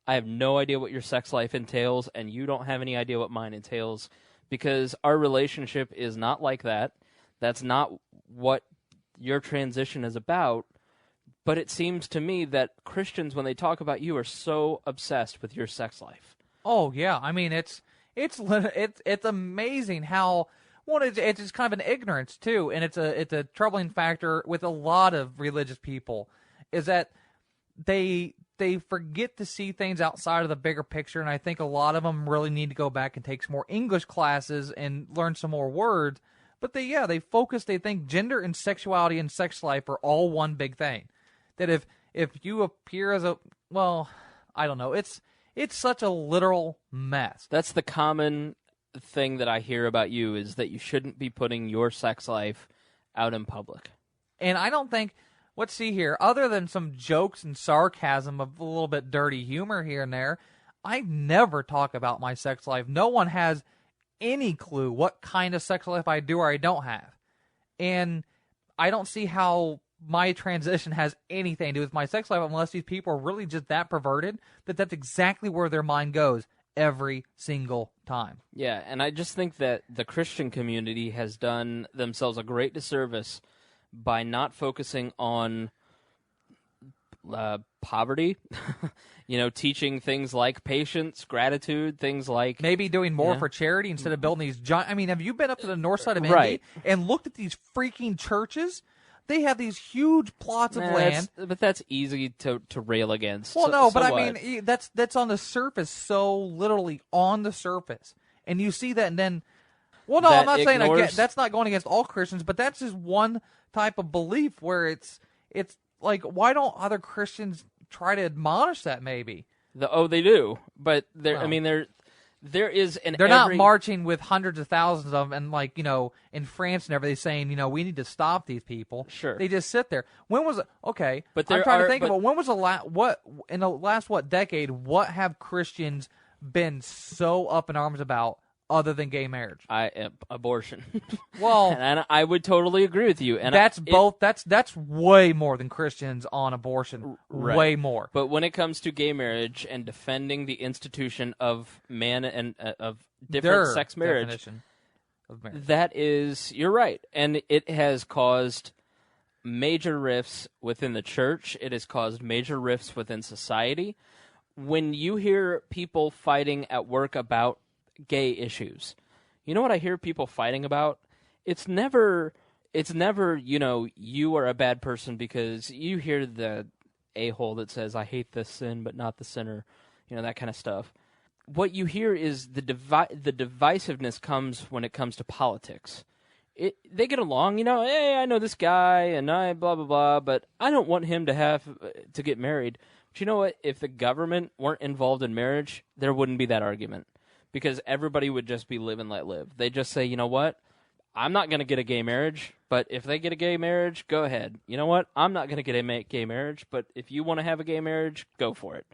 I have no idea what your sex life entails, and you don't have any idea what mine entails, because our relationship is not like that. That's not what your transition is about. But it seems to me that Christians, when they talk about you, are so obsessed with your sex life. Oh yeah, I mean it's amazing how. Well, it's just kind of an ignorance too, and it's a troubling factor with a lot of religious people, is that they forget to see things outside of the bigger picture, and I think a lot of them really need to go back and take some more English classes and learn some more words. But they think gender and sexuality and sex life are all one big thing. That if you appear as I don't know, it's such a literal mess. That's the common thing that I hear about you, is that you shouldn't be putting your sex life out in public. And I don't think, let's see here, other than some jokes and sarcasm of a little bit dirty humor here and there, I never talk about my sex life. No one has any clue what kind of sexual life I do or I don't have. And I don't see how my transition has anything to do with my sex life unless these people are really just that perverted that that's exactly where their mind goes every single time. Yeah, and I just think that the Christian community has done themselves a great disservice by not focusing on poverty, teaching things like patience, gratitude, things like... Maybe doing more for charity instead of building these giant... I mean, have you been up to the north side of Indy Right. and looked at these freaking churches? They have these huge plots of land. But that's easy to rail against. Well, so but what? I mean, that's on the surface, so literally on the surface. And you see that and then... Well, no, That I'm not saying ignores- that's not going against all Christians, but that's just one type of belief where it's like, why don't other Christians try to admonish that maybe? They do, but there. Well. I mean, there is an. They're not marching with hundreds of thousands of them, and in France and everything, saying, we need to stop these people. Sure. They just sit there. When was it? Okay, But I'm there trying to are- think but- about when was the last decade? What have Christians been so up in arms about other than gay marriage? Abortion. Well, and I would totally agree with you. And that's that's way more than Christians on abortion. Right. Way more. But when it comes to gay marriage and defending the institution of man and of different Their sex marriage, definition of marriage. that is, you're right, and it has caused major rifts within the church. It has caused major rifts within society. When you hear people fighting at work about gay issues, you know what I hear people fighting about? It's never you are a bad person because you hear the a-hole that says I hate this sin but not the sinner, that kind of stuff. What you hear is the divisiveness comes when it comes to politics. They get along, hey, I know this guy and I blah blah blah, but I don't want him to have to get married. But you know what? If the government weren't involved in marriage, there wouldn't be that argument. Because everybody would just be live and let live. They just say, you know what? I'm not going to get a gay marriage, but if they get a gay marriage, go ahead. You know what? I'm not going to get a gay marriage, but if you want to have a gay marriage, go for it.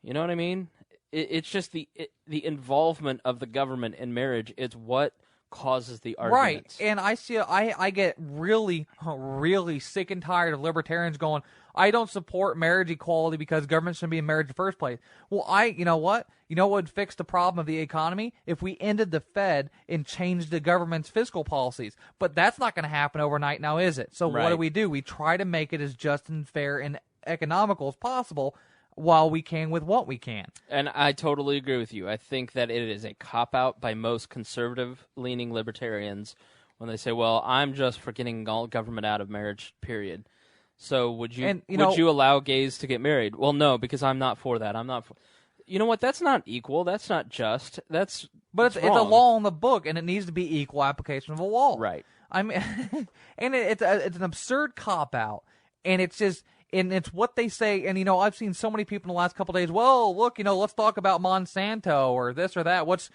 You know what I mean? It's just the involvement of the government in marriage is what causes the arguments. Right, and I get really, really sick and tired of libertarians going, I don't support marriage equality because government shouldn't be in marriage in the first place. Well, you know what? You know what would fix the problem of the economy? If we ended the Fed and changed the government's fiscal policies. But that's not going to happen overnight now, is it? So What do? We try to make it as just and fair and economical as possible while we can with what we can. And I totally agree with you. I think that it is a cop-out by most conservative-leaning libertarians when they say, well, I'm just for getting all government out of marriage, period. So would you allow gays to get married? Well, no, because I'm not for that. I'm not for... You know what? That's not equal. That's not just. But it's a law in the book, and it needs to be equal application of a law. Right. I mean, and it's an absurd cop-out, and it's just... And it's what they say, and, I've seen so many people in the last couple of days, well, look, let's talk about Monsanto or this or that. Let's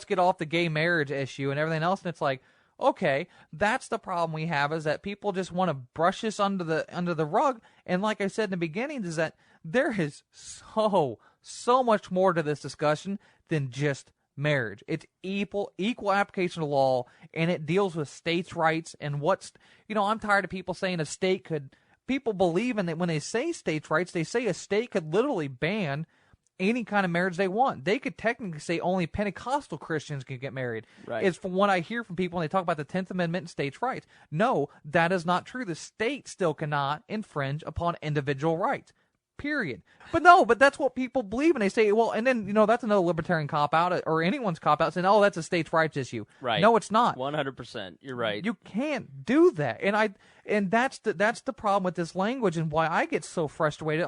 get off the gay marriage issue and everything else. And it's like, okay, that's the problem we have, is that people just want to brush this under the rug. And like I said in the beginning, is that there is so much more to this discussion than just marriage. It's equal application of law, and it deals with states' rights and I'm tired of people saying a state could... People believe in that when they say states' rights, they say a state could literally ban any kind of marriage they want. They could technically say only Pentecostal Christians can get married. Right. It's from what I hear from people when they talk about the 10th Amendment and states' rights. No, that is not true. The state still cannot infringe upon individual rights. Period. But that's what people believe, and they say, well, and then, that's another libertarian cop-out, or anyone's cop-out, saying, oh, that's a states' rights issue. Right. No, it's not. 100%. You're right. You can't do that. And that's the problem with this language, and why I get so frustrated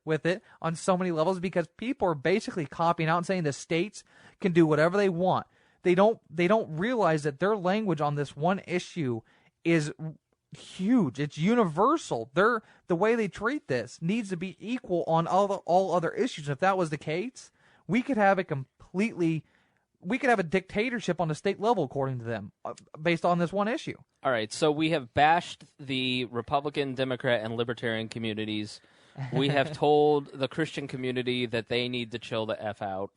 with it on so many levels, because people are basically copying out and saying the states can do whatever they want. They don't realize that their language on this one issue is huge. It's universal. The way they treat this needs to be equal on all other issues. If that was the case, we could have a dictatorship on the state level, according to them, based on this one issue. All right, so we have bashed the Republican, Democrat, and Libertarian communities. We have told the Christian community that they need to chill the F out.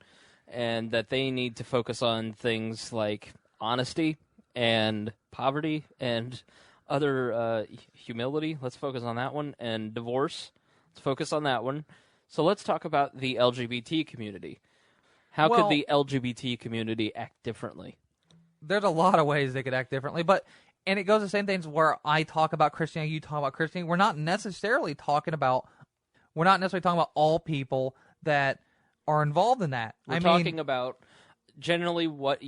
and that they need to focus on things like honesty and poverty and other humility. Let's focus on that one. And divorce. Let's focus on that one. So let's talk about the LGBT community. How could the LGBT community act differently? There's a lot of ways they could act differently, and it goes the same things where I talk about Christianity, you talk about Christianity. We're not necessarily talking about all people that are involved in that. We're talking about generally what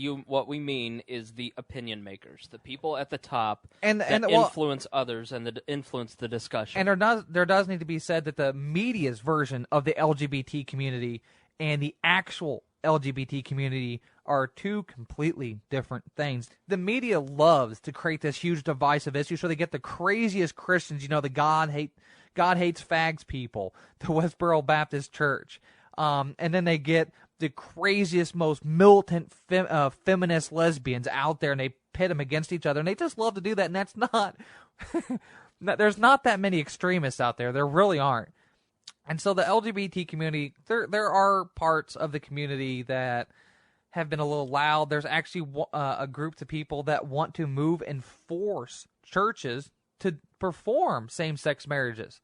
we mean is the opinion makers, the people at the top that influence others and that influence the discussion. And there does need to be said that the media's version of the LGBT community and the actual LGBT community are two completely different things. The media loves to create this huge divisive issue, so they get the craziest Christians, the God hates fags people, the Westboro Baptist Church, and then they get the craziest, most militant feminist lesbians out there, and they pit them against each other, and they just love to do that. And that's not there's not that many extremists out there. There really aren't. And so the LGBT community, there are parts of the community that have been a little loud. There's actually a group of people that want to move and force churches to perform same-sex marriages,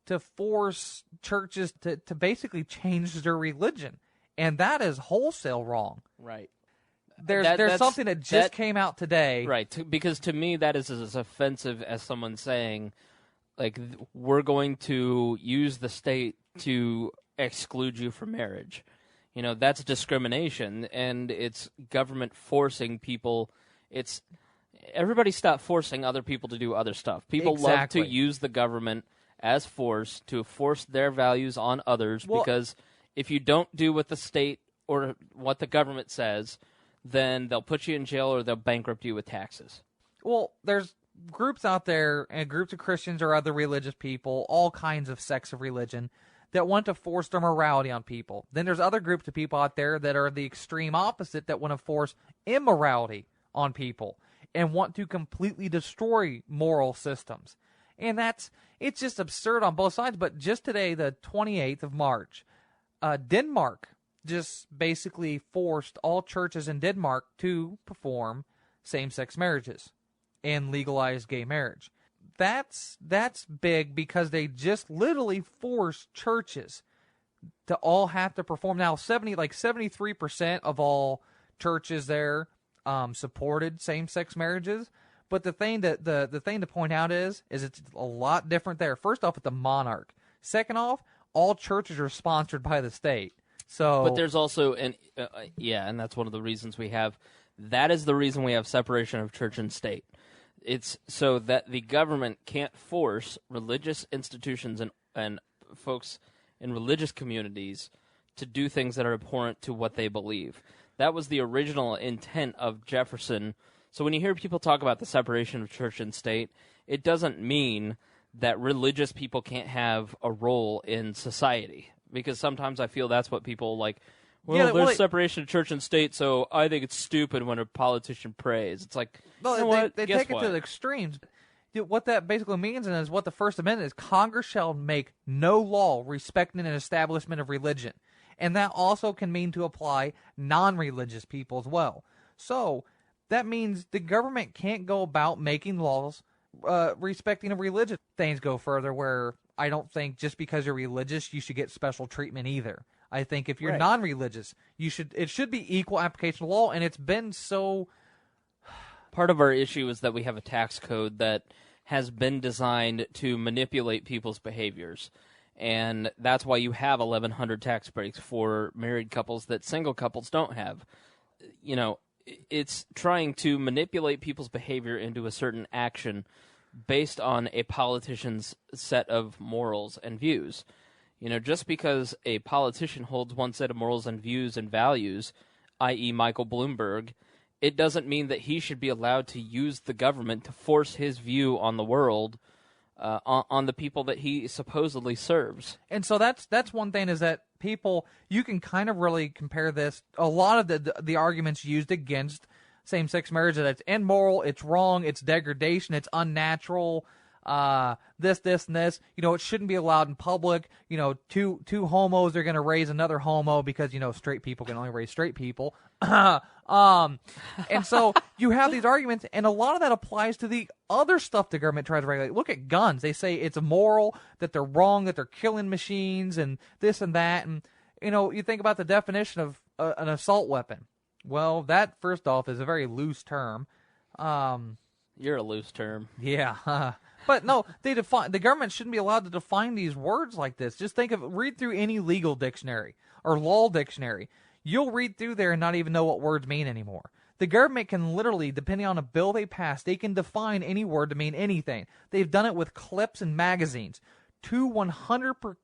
to force churches to basically change their religion. And that is wholesale wrong. Right. There's something that just came out today. Right, because to me that is as offensive as someone saying, like, we're going to use the state to exclude you from marriage. That's discrimination, and it's government forcing people. It's everybody stop forcing other people to do other stuff. People love to use the government as force to force their values on others, because if you don't do what the state or what the government says, then they'll put you in jail or they'll bankrupt you with taxes. Well, there's groups out there, and groups of Christians or other religious people, all kinds of sects of religion, that want to force their morality on people. Then there's other groups of people out there that are the extreme opposite, that want to force immorality on people and want to completely destroy moral systems. And it's just absurd on both sides. But just today, the 28th of March, Denmark just basically forced all churches in Denmark to perform same-sex marriages and legalize gay marriage. That's big, because they just literally forced churches to all have to perform. Now, 73% of all churches there supported same-sex marriages. But the thing the thing to point out is it's a lot different there. First off, with the monarch. Second off, all churches are sponsored by the state. But there's also and that's one of the reasons we have. That is the reason we have separation of church and state. It's so that the government can't force religious institutions and folks in religious communities to do things that are abhorrent to what they believe. That was the original intent of Jefferson. So when you hear people talk about the separation of church and state, it doesn't mean that religious people can't have a role in society. Because sometimes I feel that's what people like. There's separation of church and state, so I think it's stupid when a politician prays. It's like, they take it to the extremes. What that basically means is what the First Amendment is: Congress shall make no law respecting an establishment of religion. And that also can mean to apply non-religious people as well. So that means the government can't go about making laws respecting a religion. Things go further where I don't think just because you're religious you should get special treatment either. I think if you're non-religious, it should be equal application of law, and it's been so. Part of our issue is that we have a tax code that has been designed to manipulate people's behaviors, and that's why you have 1,100 tax breaks for married couples that single couples don't have. It's trying to manipulate people's behavior into a certain action based on a politician's set of morals and views. Just because a politician holds one set of morals and views and values, i.e. Michael Bloomberg, it doesn't mean that he should be allowed to use the government to force his view on the world on the people that he supposedly serves. And so that's one thing, is that people, you can kind of really compare this. A lot of the arguments used against same-sex marriage, that it's immoral, it's wrong, it's degradation, it's unnatural, this, and this. It shouldn't be allowed in public. Two homos are going to raise another homo because, straight people can only raise straight people. And so you have these arguments, and a lot of that applies to the other stuff the government tries to regulate. Look at guns. They say it's immoral, that they're wrong, that they're killing machines, and this and that. And, you think about the definition of an assault weapon. Well, that, first off, is a very loose term. You're a loose term. Yeah. But no, the government shouldn't be allowed to define these words like this. Just read through any legal dictionary or law dictionary. You'll read through there and not even know what words mean anymore. The government can literally, depending on a bill they pass, they can define any word to mean anything. They've done it with clips and magazines. 100%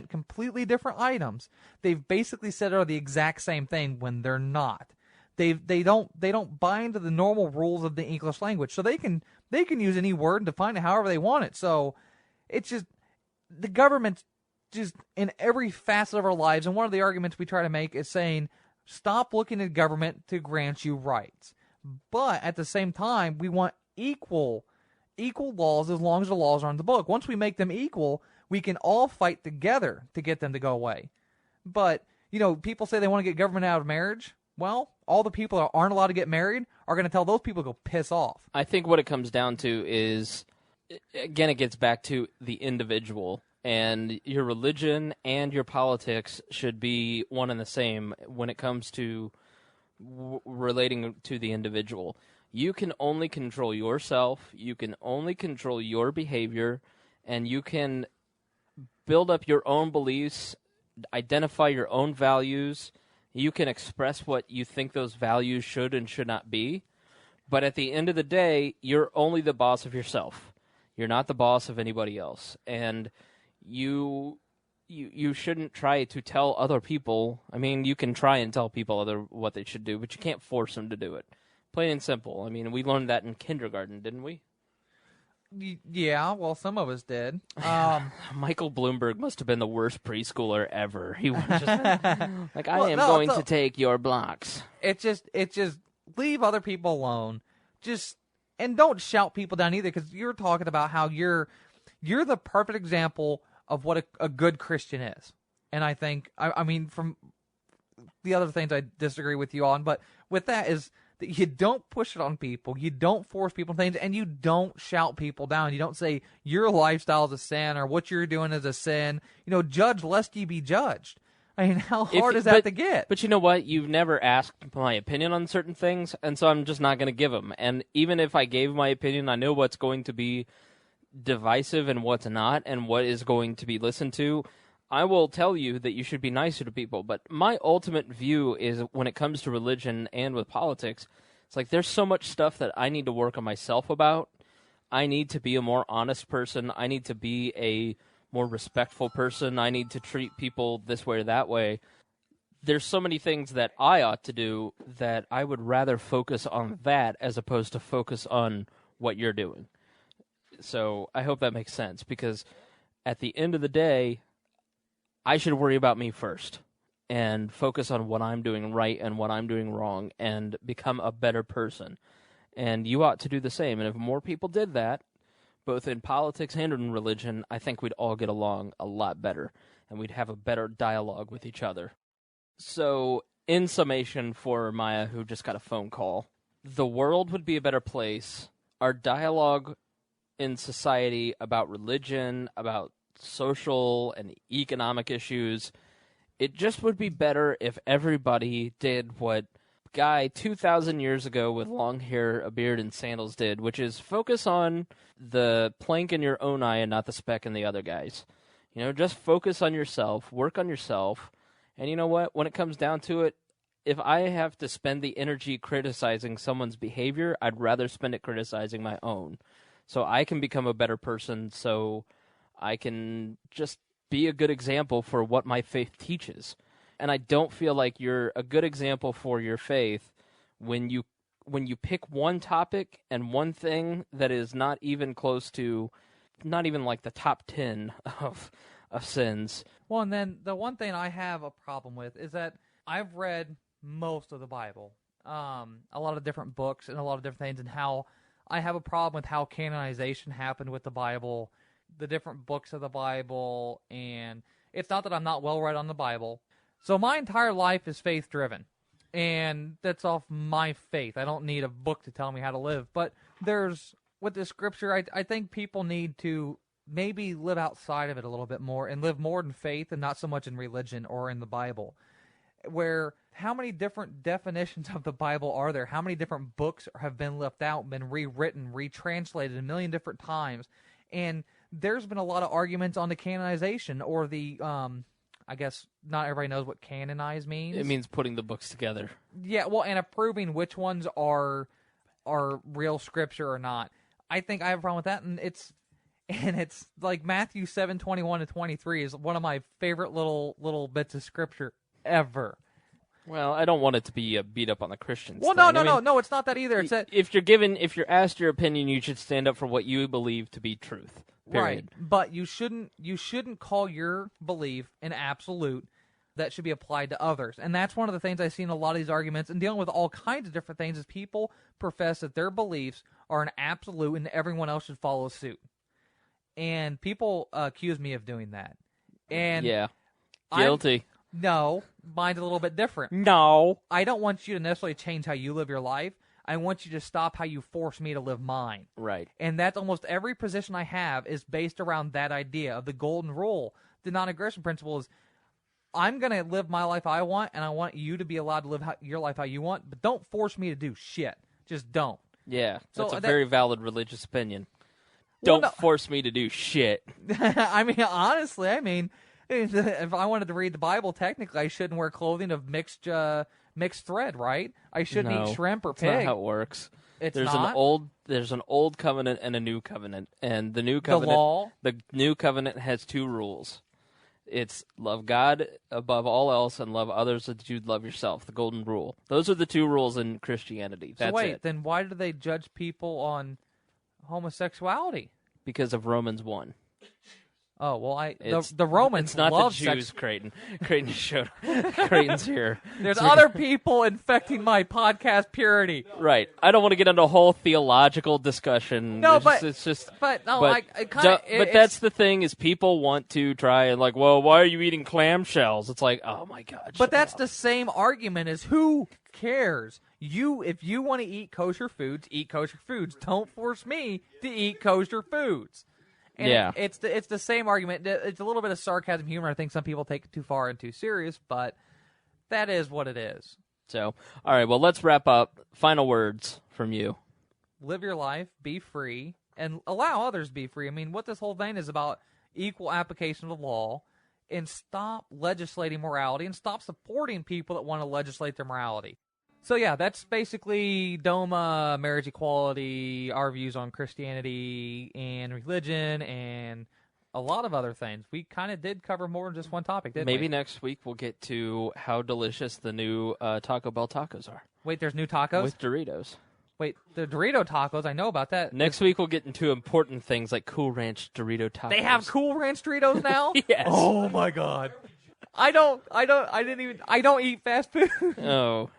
completely different items. They've basically said are the exact same thing when they're not. They don't bind to the normal rules of the English language, so they can use any word and define it however they want it. So it's just the government's just in every facet of our lives. And one of the arguments we try to make is saying stop looking at government to grant you rights, but at the same time we want equal laws as long as the laws are on the book. Once we make them equal, we can all fight together to get them to go away. But people say they want to get government out of marriage. Well, all the people that aren't allowed to get married are going to tell those people to go piss off. I think what it comes down to is, again, it gets back to the individual. And your religion and your politics should be one and the same when it comes to relating to the individual. You can only control yourself. You can only control your behavior. And you can build up your own beliefs, identify your own values. You can express what you think those values should and should not be. But at the end of the day, you're only the boss of yourself. You're not the boss of anybody else. And you shouldn't try to tell other people. I mean, you can try and tell people what they should do, but you can't force them to do it. Plain and simple. I mean, we learned that in kindergarten, didn't we? Yeah, well, some of us did. Michael Bloomberg must have been the worst preschooler ever. He was just like, I am going to take your blocks. It just leave other people alone. And don't shout people down either, because you're talking about how you're the perfect example of what a good Christian is. And I think, I mean, from the other things I disagree with you on, but with that is that you don't push it on people, you don't force people things, and you don't shout people down. You don't say your lifestyle is a sin or what you're doing is a sin. Judge lest ye be judged. I mean, how hard is that to get? But you know what? You've never asked my opinion on certain things, and so I'm just not going to give them. And even if I gave my opinion, I know what's going to be divisive and what's not, and what is going to be listened to. I will tell you that you should be nicer to people, but my ultimate view is when it comes to religion and with politics, it's like there's so much stuff that I need to work on myself about. I need to be a more honest person. I need to be a more respectful person. I need to treat people this way or that way. There's so many things that I ought to do that I would rather focus on that as opposed to focus on what you're doing. So I hope that makes sense, because at the end of the day, I should worry about me first and focus on what I'm doing right and what I'm doing wrong and become a better person. And you ought to do the same. And if more people did that, both in politics and in religion, I think we'd all get along a lot better and we'd have a better dialogue with each other. So, in summation for Maya, who just got a phone call, the world would be a better place. Our dialogue in society about religion, about social and economic issues, it just would be better if everybody did what guy 2,000 years ago with long hair, a beard, and sandals did, which is focus on the plank in your own eye and not the speck in the other guy's. Just focus on yourself, work on yourself, and you know what? When it comes down to it, if I have to spend the energy criticizing someone's behavior, I'd rather spend it criticizing my own. So I can become a better person, so I can just be a good example for what my faith teaches. And I don't feel like you're a good example for your faith when you pick one topic and one thing that is not even close to, not even like the top 10 of sins. Well, and then the one thing I have a problem with is that I've read most of the Bible, a lot of different books and a lot of different things, and how I have a problem with how canonization happened with the Bible, the different books of the Bible, and it's not that I'm not well read on the Bible. So my entire life is faith-driven, and that's off my faith. I don't need a book to tell me how to live. But with the Scripture, I think people need to maybe live outside of it a little bit more and live more in faith and not so much in religion or in the Bible. Where how many different definitions of the Bible are there? How many different books have been left out, been rewritten, retranslated a million different times? And there's been a lot of arguments on the canonization or the, I guess not everybody knows what canonize means. It means putting the books together. Yeah, well, and approving which ones are real Scripture or not. I think I have a problem with that, and it's like Matthew 7:21-23 is one of my favorite little bits of Scripture ever. Well, I don't want it to be beat up on the Christians. Well, thing. No, it's not that either. It's that if you're asked your opinion, you should stand up for what you believe to be truth. Period. Right, but you shouldn't call your belief an absolute that should be applied to others. And that's one of the things I see in a lot of these arguments and dealing with all kinds of different things is people profess that their beliefs are an absolute and everyone else should follow suit. And people accuse me of doing that. And yeah, guilty. No, mine's a little bit different. No. I don't want you to necessarily change how you live your life. I want you to stop how you force me to live mine. Right. And that's almost every position I have is based around that idea of the golden rule. The non-aggression principle is I'm going to live my life I want, and I want you to be allowed to live your life how you want, but don't force me to do shit. Just don't. Yeah, that's a very valid religious opinion. Don't force me to do shit. I mean, honestly, if I wanted to read the Bible, technically I shouldn't wear clothing of mixed thread, right? I shouldn't eat shrimp or pig. That's not how it works. There's an old covenant and a new covenant, and the new covenant, the new covenant has two rules. It's love God above all else and love others as you'd love yourself. The golden rule. Those are the two rules in Christianity. That's it. Then why do they judge people on homosexuality? Because of Romans 1. Oh, well, the Romans It's not love the Jews, Creighton. Creighton showed. Creighton's here. There's other people infecting my podcast purity. Right. I don't want to get into a whole theological discussion. No, but that's the thing is people want to try and like, well, why are you eating clamshells? It's like, oh my God. But that's the same argument as who cares? If you want to eat kosher foods, eat kosher foods. Don't force me to eat kosher foods. And yeah, it's the same argument. It's a little bit of sarcasm humor. I think some people take it too far and too serious, but that is what it is. So, all right, well, let's wrap up. Final words from you. Live your life, be free, and allow others to be free. I mean, what this whole thing is about equal application of the law, and stop legislating morality, and stop supporting people that want to legislate their morality. So yeah, that's basically DOMA, marriage equality, our views on Christianity and religion, and a lot of other things. We kind of did cover more than just one topic, didn't we? Maybe next week we'll get to how delicious the new Taco Bell tacos are. Wait, there's new tacos? With Doritos. Wait, the Dorito tacos, I know about that. Next week we'll get into important things like Cool Ranch Dorito tacos. They have Cool Ranch Doritos now? Yes. Oh my God. I don't eat fast food. Oh.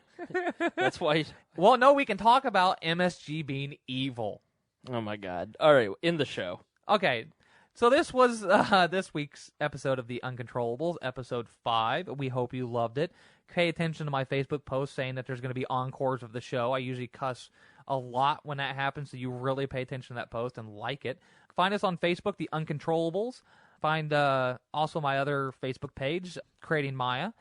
That's why. Well, no, we can talk about MSG being evil. Oh my God! All right, in the show. Okay, so this was this week's episode of the Uncontrollables, episode 5. We hope you loved it. Pay attention to my Facebook post saying that there's going to be encores of the show. I usually cuss a lot when that happens, so you really pay attention to that post and like it. Find us on Facebook, the Uncontrollables. Find also my other Facebook page, Creating Maya.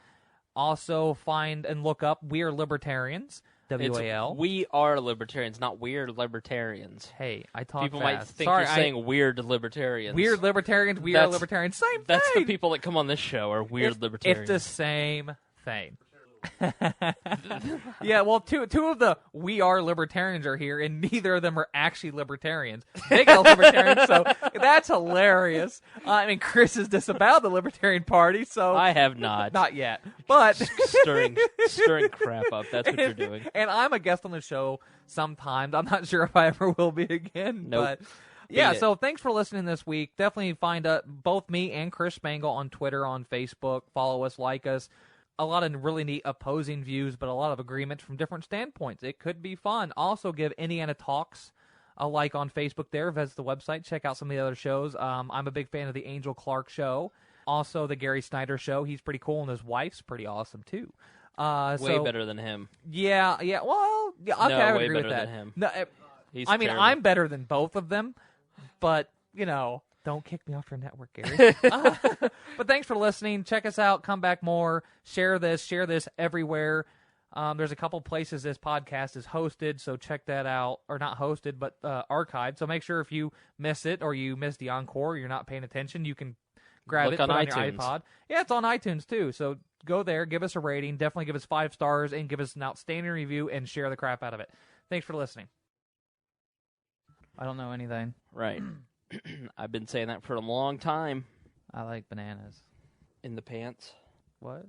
Also find and look up We Are Libertarians, WAL. We are libertarians, not weird libertarians. Hey, I talk People fast. might think you're saying weird libertarians. Weird libertarians, we are libertarians. Same thing. That's the people that come on this show are weird libertarians. It's the same thing. Yeah, well, two of the We Are Libertarians are here, and neither of them are actually libertarians. They got libertarians, so that's hilarious. I mean, Chris has disavowed the Libertarian Party, so I have not. Not yet, but stirring crap up. That's what you're doing. And I'm a guest on the show sometimes. I'm not sure if I ever will be again. Nope. But yeah, so thanks for listening this week. Definitely find both me and Chris Spangle on Twitter, on Facebook. Follow us, like us. A lot of really neat opposing views, but a lot of agreements from different standpoints. It could be fun. Also, give Indiana Talks a like on Facebook there. Visit the website. Check out some of the other shows. I'm a big fan of the Angel Clark Show. Also, the Gary Snyder Show. He's pretty cool, and his wife's pretty awesome, too. Way better than him. Yeah. Well, yeah, okay, I would way agree better with that. than him. No, I mean, terrible. I'm better than both of them, but, don't kick me off your network, Gary. But thanks for listening. Check us out. Come back more. Share this everywhere. There's a couple places this podcast is hosted, so check that out. Or not hosted, but archived. So make sure if you miss it or you miss the encore, or you're not paying attention, you can grab Look it, on put it iTunes. on your iPod. Yeah, it's on iTunes too. So go there, give us a rating, definitely give us 5 stars, and give us an outstanding review, and share the crap out of it. Thanks for listening. I don't know anything. Right. I've been saying that for a long time. I like bananas. In the pants. What?